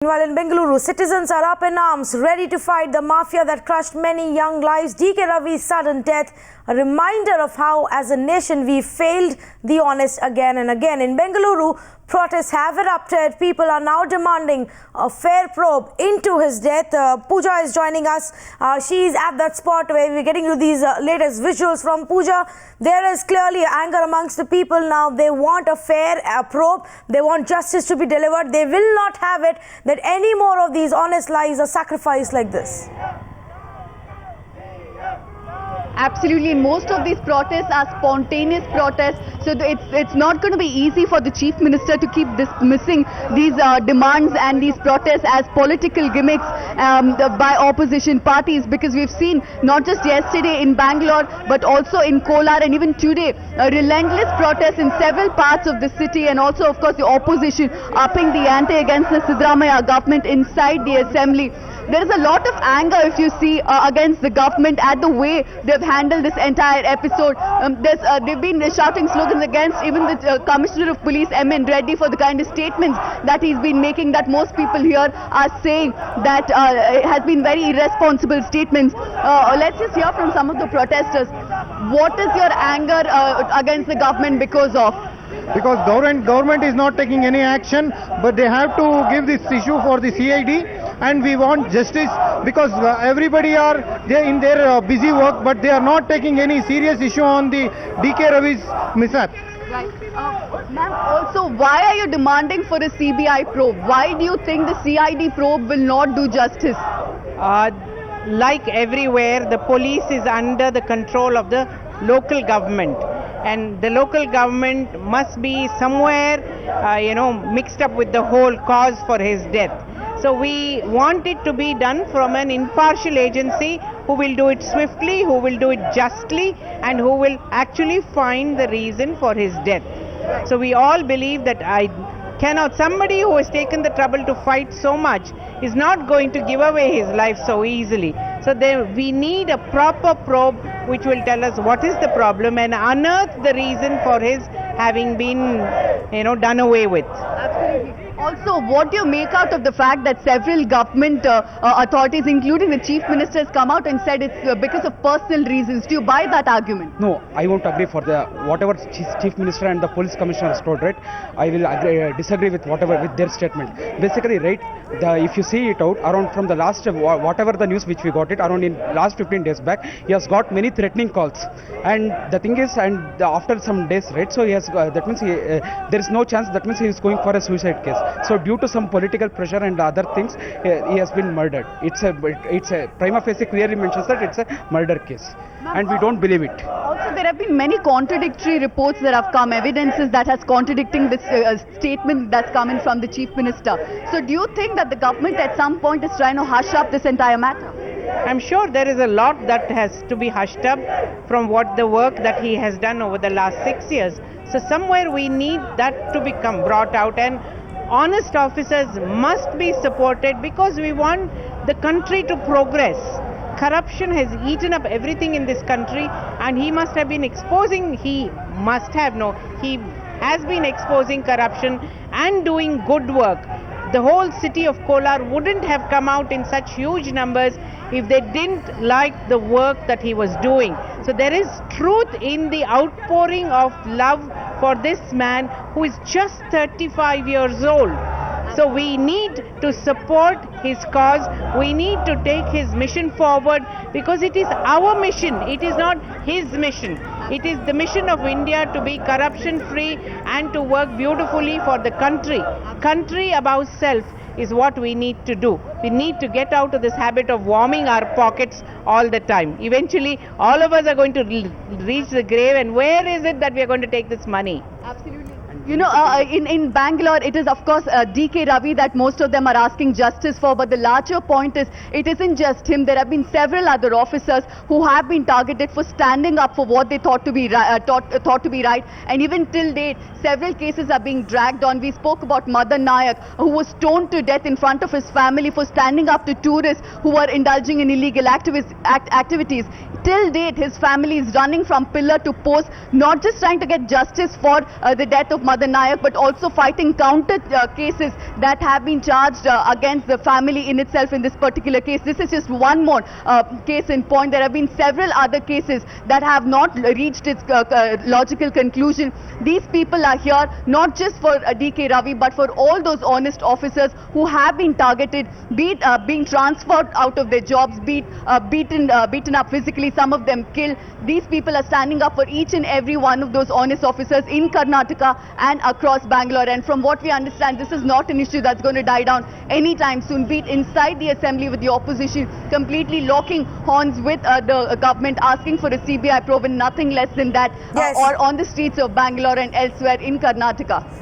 Meanwhile, in Bengaluru, citizens are up in arms, ready to fight the mafia that crushed many young lives. DK Ravi's sudden death, a reminder of how, as a nation, we failed the honest again and again. In Bengaluru, protests have erupted. People are now demanding a fair probe into his death. Pooja is joining us. She is at that spot where we're getting you these latest visuals from. Pooja, there is clearly anger amongst the people now. They want a fair probe. They want justice to be delivered. They will not have it that any more of these honest lives are sacrificed like this. Absolutely, and most of these protests are spontaneous protests, so it's not going to be easy for the Chief Minister to keep dismissing these demands and these protests as political gimmicks by opposition parties, because we've seen not just yesterday in Bangalore but also in Kolar, and even today relentless protests in several parts of the city, and also of course the opposition upping the ante against the Siddaramaiah government inside the assembly. There is a lot of anger, if you see, against the government at the way they've handled this entire episode. They've been shouting slogans against even the Commissioner of Police, M.N. Reddy, for the kind of statements that he's been making, that most people here are saying that has been very irresponsible statements. Let's just hear from some of the protesters. What is your anger against the government because of? Because government is not taking any action, but they have to give this issue for the CID, and we want justice, because everybody are there in their busy work, but they are not taking any serious issue on the DK Ravi's mishap. Right. Ma'am, also, why are you demanding for a CBI probe? Why do you think the CID probe will not do justice? Like everywhere, the police is under the control of the local government, and the local government must be somewhere, mixed up with the whole cause for his death. So we want it to be done from an impartial agency who will do it swiftly, who will do it justly, and who will actually find the reason for his death. So we all believe that somebody who has taken the trouble to fight so much is not going to give away his life so easily. So we need a proper probe which will tell us what is the problem and unearth the reason for his having been, done away with. Absolutely. Also, what do you make out of the fact that several government authorities, including the Chief Minister, has come out and said it's because of personal reasons? Do you buy that argument? No, I won't agree for whatever Chief Minister and the Police Commissioner has told, right? I will disagree with their statement. Basically, right, if you see it out, around from the last, whatever the news which we got it, around in last 15 days back, he has got many threatening calls. And the thing is, after some days, right, so he has, that means there is no chance, that means he is going for a suicide case. So due to some political pressure and other things, he has been murdered. It's a prima facie clearly mentions that it's a murder case, and we don't believe it. Also, there have been many contradictory reports that have come, evidences that has contradicting this statement that's coming from the Chief Minister. So do you think that the government at some point is trying to hush up this entire matter? I'm sure there is a lot that has to be hushed up from what the work that he has done over the last 6 years. So somewhere we need that to become brought out, and honest officers must be supported, because we want the country to progress. Corruption has eaten up everything in this country, and he has been exposing corruption and doing good work. The whole city of Kolar wouldn't have come out in such huge numbers if they didn't like the work that he was doing. So there is truth in the outpouring of love for this man who is just 35 years old. So we need to support his cause. We need to take his mission forward, because it is our mission. It is not his mission. It is the mission of India to be corruption free and to work beautifully for the country. Country above self is what we need to do. We need to get out of this habit of warming our pockets all the time. Eventually, all of us are going to reach the grave, and where is it that we are going to take this money? Absolutely. In Bangalore, it is of course DK Ravi that most of them are asking justice for, but the larger point is, it isn't just him. There have been several other officers who have been targeted for standing up for what they thought to be right, and even till date, several cases are being dragged on. We spoke about Madan Nayak, who was stoned to death in front of his family for standing up to tourists who were indulging in illegal activities. Till date, his family is running from pillar to post, not just trying to get justice for the death of Madan Madan Nayak, but also fighting counter cases that have been charged against the family in itself in this particular case. This is just one more case in point. There have been several other cases that have not reached its logical conclusion. These people are here not just for DK Ravi, but for all those honest officers who have been targeted, be it being transferred out of their jobs, be it beaten up physically, some of them killed. These people are standing up for each and every one of those honest officers in Karnataka and across Bangalore. And from what we understand, this is not an issue that's going to die down anytime soon, be it inside the assembly with the opposition completely locking horns with the government, asking for a CBI probe and nothing less than that, Yes. or on the streets of Bangalore and elsewhere in Karnataka.